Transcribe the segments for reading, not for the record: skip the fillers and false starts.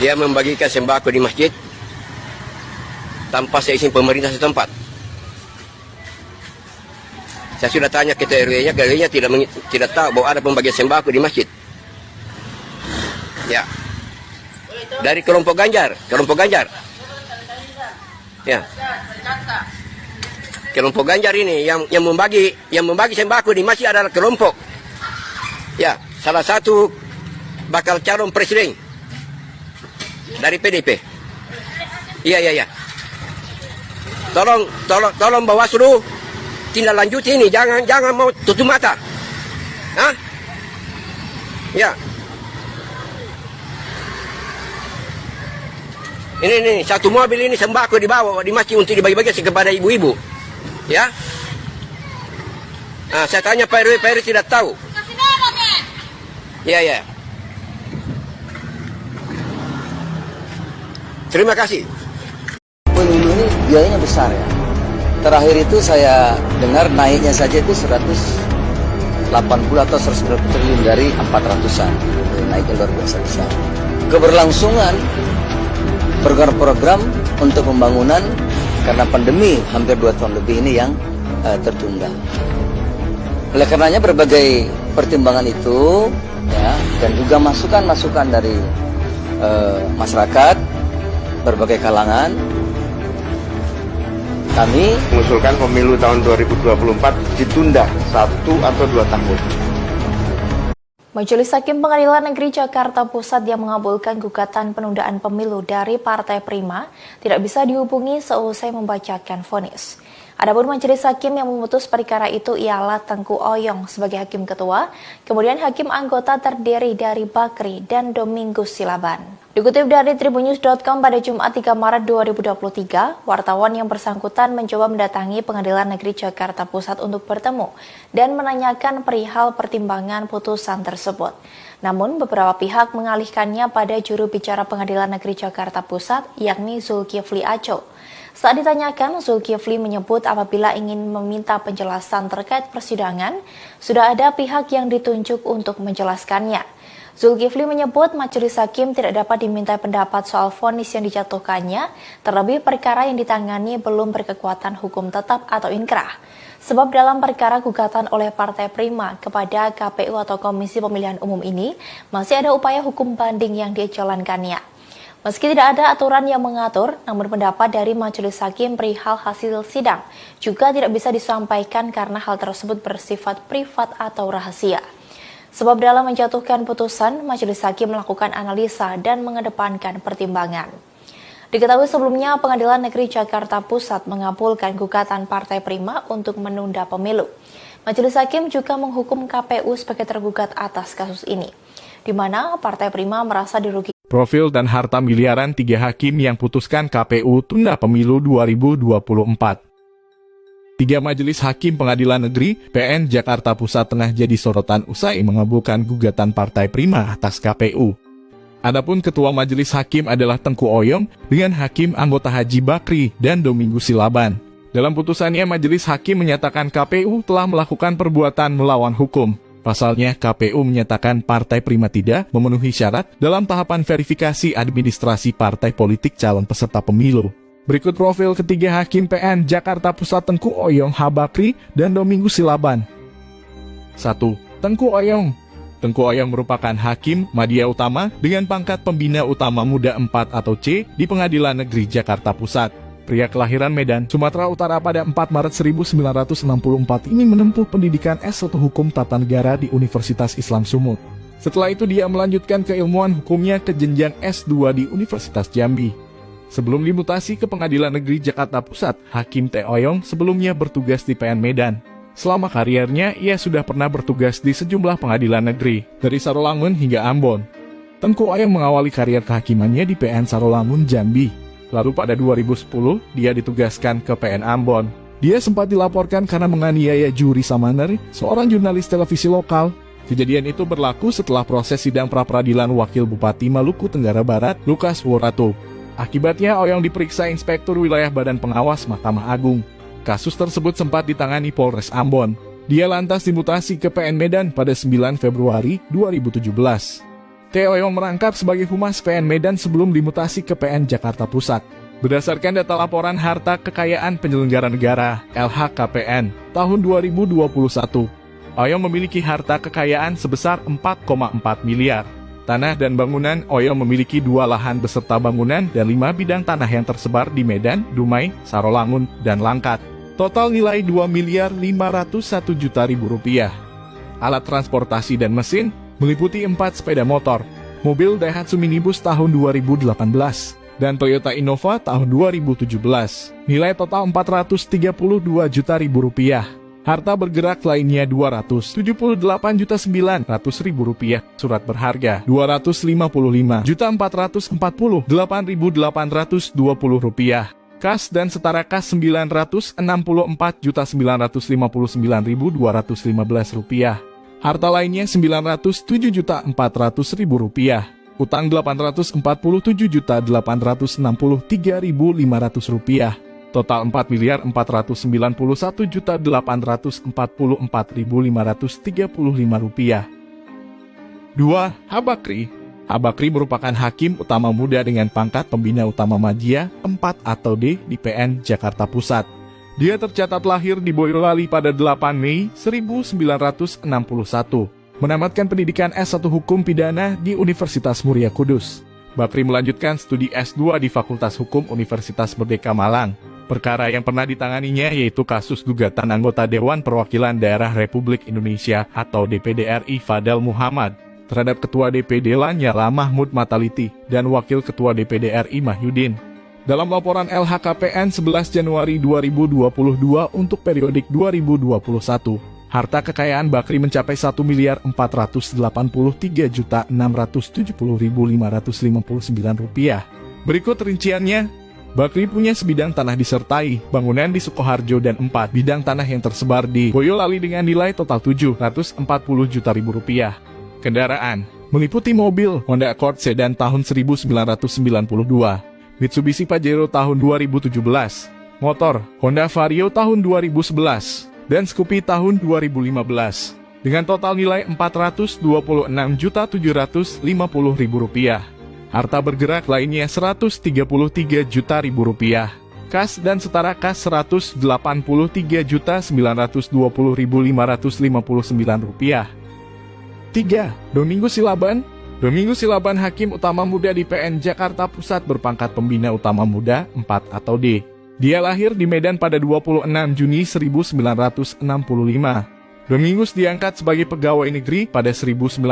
dia membagikan sembako di masjid tanpa seizin pemerintah setempat. Saya sudah tanya ke RW-nya, RW-nya tidak tahu bahwa ada pembagian sembako di masjid. Ya, dari kelompok Ganjar. Ya, kelompok Ganjar ini yang membagi sembako di masjid adalah kelompok. Ya, salah satu bakal calon presiden dari PDP. Iya. Tolong Bawaslu tindak lanjuti ini, jangan mau tutup mata. Hah? Ya. Ini satu mobil ini sembako dibawa di masjid untuk dibagi-bagi kepada ibu-ibu. Ya. Nah, saya tanya Pak RW tidak tahu. Ya. Terima kasih. Pemilu ini biayanya besar ya. Terakhir itu saya dengar naiknya saja itu 180 atau 190 triliun dari 400-an. Naiknya luar biasa besar. Keberlangsungan program-program untuk pembangunan karena pandemi hampir 2 tahun lebih ini yang tertunda. Oleh karenanya berbagai pertimbangan itu ya, dan juga masukan-masukan dari masyarakat berbagai kalangan, kami mengusulkan pemilu tahun 2024 ditunda 1 atau 2 tahun. Majelis Hakim Pengadilan Negeri Jakarta Pusat yang mengabulkan gugatan penundaan pemilu dari Partai Prima tidak bisa dihubungi seusai membacakan vonis. Adapun Majelis Hakim yang memutus perkara itu ialah Tengku Oyong sebagai Hakim Ketua, kemudian Hakim anggota terdiri dari Bakri dan Domingus Silaban. Dikutip dari tribunnews.com pada Jumat 3 Maret 2023, wartawan yang bersangkutan mencoba mendatangi Pengadilan Negeri Jakarta Pusat untuk bertemu dan menanyakan perihal pertimbangan putusan tersebut. Namun beberapa pihak mengalihkannya pada juru bicara Pengadilan Negeri Jakarta Pusat, yakni Zulkifli Aco. Saat ditanyakan, Zulkifli menyebut apabila ingin meminta penjelasan terkait persidangan, sudah ada pihak yang ditunjuk untuk menjelaskannya. Zulkifli menyebut majelis hakim tidak dapat diminta pendapat soal vonis yang dijatuhkannya, terlebih perkara yang ditangani belum berkekuatan hukum tetap atau inkrah. Sebab dalam perkara gugatan oleh Partai Prima kepada KPU atau Komisi Pemilihan Umum ini, masih ada upaya hukum banding yang dijalankannya. Meski tidak ada aturan yang mengatur, namun pendapat dari majelis hakim perihal hasil sidang juga tidak bisa disampaikan karena hal tersebut bersifat privat atau rahasia. Sebab dalam menjatuhkan putusan, majelis hakim melakukan analisa dan mengedepankan pertimbangan. Diketahui sebelumnya, Pengadilan Negeri Jakarta Pusat mengabulkan gugatan Partai Prima untuk menunda pemilu. Majelis hakim juga menghukum KPU sebagai tergugat atas kasus ini, di mana Partai Prima merasa dirugikan. Profil dan harta miliaran 3 hakim yang putuskan KPU tunda pemilu 2024. 3 majelis hakim Pengadilan Negeri PN Jakarta Pusat tengah jadi sorotan usai mengabulkan gugatan Partai Prima atas KPU. Adapun ketua majelis hakim adalah Tengku Oyong dengan hakim anggota Haji Bakri dan Domingus Silaban. Dalam putusannya, majelis hakim menyatakan KPU telah melakukan perbuatan melawan hukum. Pasalnya, KPU menyatakan Partai Prima tidak memenuhi syarat dalam tahapan verifikasi administrasi partai politik calon peserta pemilu. Berikut profil ketiga hakim PN Jakarta Pusat Tengku Oyong, Habakri, dan Domingus Silaban. 1. Tengku Oyong. Tengku Oyong merupakan hakim madya utama dengan pangkat pembina utama muda 4 atau C di Pengadilan Negeri Jakarta Pusat. Pria kelahiran Medan, Sumatera Utara pada 4 Maret 1964 ini menempuh pendidikan S1 Hukum Tata Negara di Universitas Islam Sumut. Setelah itu dia melanjutkan keilmuan hukumnya ke jenjang S2 di Universitas Jambi. Sebelum dimutasi ke Pengadilan Negeri Jakarta Pusat, Hakim T. Oyong sebelumnya bertugas di PN Medan. Selama kariernya, ia sudah pernah bertugas di sejumlah pengadilan negeri, dari Sarolangun hingga Ambon. Tengku Oyong mengawali karier kehakimannya di PN Sarolangun, Jambi. Lalu pada 2010, dia ditugaskan ke PN Ambon. Dia sempat dilaporkan karena menganiaya Juri Samaner, seorang jurnalis televisi lokal. Kejadian itu berlaku setelah proses sidang pra-peradilan Wakil Bupati Maluku Tenggara Barat, Lukas Worato. Akibatnya, Oyong diperiksa Inspektur Wilayah Badan Pengawas Mahkamah Agung. Kasus tersebut sempat ditangani Polres Ambon. Dia lantas dimutasi ke PN Medan pada 9 Februari 2017. T. Oyong merangkap sebagai Humas PN Medan sebelum dimutasi ke PN Jakarta Pusat. Berdasarkan data laporan harta kekayaan penyelenggara negara LHKPN tahun 2021, Oyong memiliki harta kekayaan sebesar 4,4 miliar. Tanah dan bangunan, Oyong memiliki 2 lahan beserta bangunan dan 5 bidang tanah yang tersebar di Medan, Dumai, Sarolangun, dan Langkat. Total nilai 2.501 juta rupiah. Alat transportasi dan mesin meliputi 4 sepeda motor, mobil Daihatsu minibus tahun 2018, dan Toyota Innova tahun 2017. Nilai total 432 juta rupiah. Harta bergerak lainnya 278.900.000 rupiah. Surat berharga 255.448.820 rupiah. Kas dan setara kas 964.959.215 rupiah. Harta lainnya 907.400.000 rupiah. Utang 847.863.500 rupiah. Total 4.491.844.535 rupiah. 2. Habakri. Habakri merupakan hakim utama muda dengan pangkat pembina utama Madya 4 atau D di PN Jakarta Pusat. Dia tercatat lahir di Boyolali pada 8 Mei 1961. Menamatkan pendidikan S1 Hukum Pidana di Universitas Muria Kudus. Bakri melanjutkan studi S2 di Fakultas Hukum Universitas Merdeka Malang. Perkara yang pernah ditanganinya yaitu kasus gugatan anggota Dewan Perwakilan Daerah Republik Indonesia atau DPD RI Fadel Muhammad terhadap Ketua DPD Lanyala Mahmud Mataliti dan Wakil Ketua DPD RI Mahyudin. Dalam laporan LHKPN 11 Januari 2022 untuk periodik 2021, harta kekayaan Bakri mencapai 1.483.670.559 rupiah. Berikut rinciannya. Bakri punya sebidang tanah disertai bangunan di Sukoharjo dan 4 bidang tanah yang tersebar di Boyolali dengan nilai total 740 juta rupiah. Kendaraan meliputi mobil Honda Accord sedan tahun 1992, Mitsubishi Pajero tahun 2017, motor Honda Vario tahun 2011, dan Scoopy tahun 2015 dengan total nilai 426.750.000 rupiah. Harta bergerak lainnya 133 juta rupiah. Kas dan setara kas 183.920.559 rupiah. 3. Domingus Silaban. Domingus Silaban hakim utama muda di PN Jakarta Pusat berpangkat pembina utama muda 4 atau D. Dia lahir di Medan pada 26 Juni 1965. Domingus diangkat sebagai pegawai negeri pada 1992.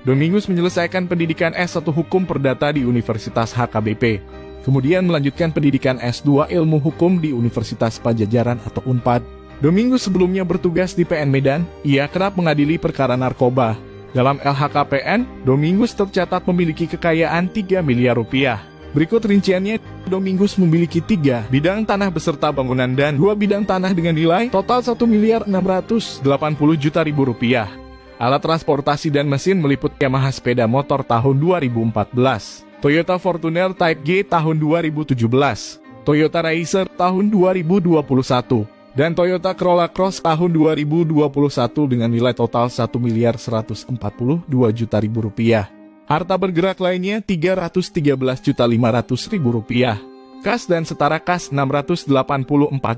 Domingus menyelesaikan pendidikan S1 Hukum Perdata di Universitas HKBP. Kemudian melanjutkan pendidikan S2 Ilmu Hukum di Universitas Pajajaran atau UNPAD. Domingus sebelumnya bertugas di PN Medan, ia kerap mengadili perkara narkoba. Dalam LHKPN, Domingus tercatat memiliki kekayaan 3 miliar rupiah. Berikut rinciannya, Domingus memiliki 3 bidang tanah beserta bangunan dan 2 bidang tanah dengan nilai total 1.680.000 rupiah. Alat transportasi dan mesin meliputi Yamaha sepeda motor tahun 2014, Toyota Fortuner Type G tahun 2017, Toyota Racer tahun 2021, dan Toyota Corolla Cross tahun 2021 dengan nilai total 1.142 juta rupiah. Harta bergerak lainnya 313.500.000 rupiah. Kas dan setara kas 684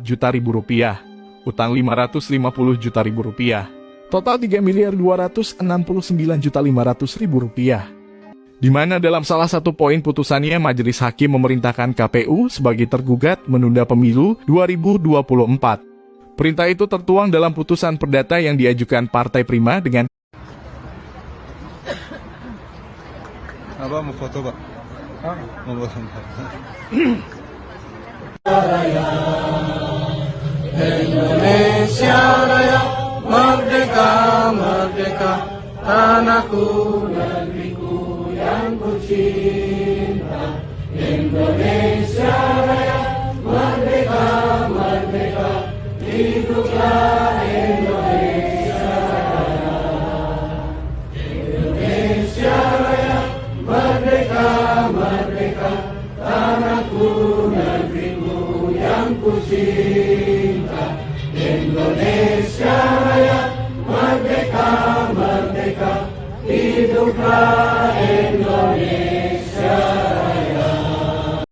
juta rupiah. Utang 550 juta rupiah. Total 3.269.500.000 rupiah. Di mana dalam salah satu poin putusannya Majelis Hakim memerintahkan KPU sebagai tergugat menunda pemilu 2024. Perintah itu tertuang dalam putusan perdata yang diajukan Partai Prima dengan Abah mau foto, Pak? Mau foto. Indonesia Raya, merdeka, merdeka, tanahku, negeriku yang ku cinta. Indonesia Raya, merdeka, merdeka, hiduplah Indonesia Raya. Indonesia Raya, merdeka, merdeka, tanahku, negeriku yang ku cinta. Indonesia Raya, merdeka, merdeka, Hiduplah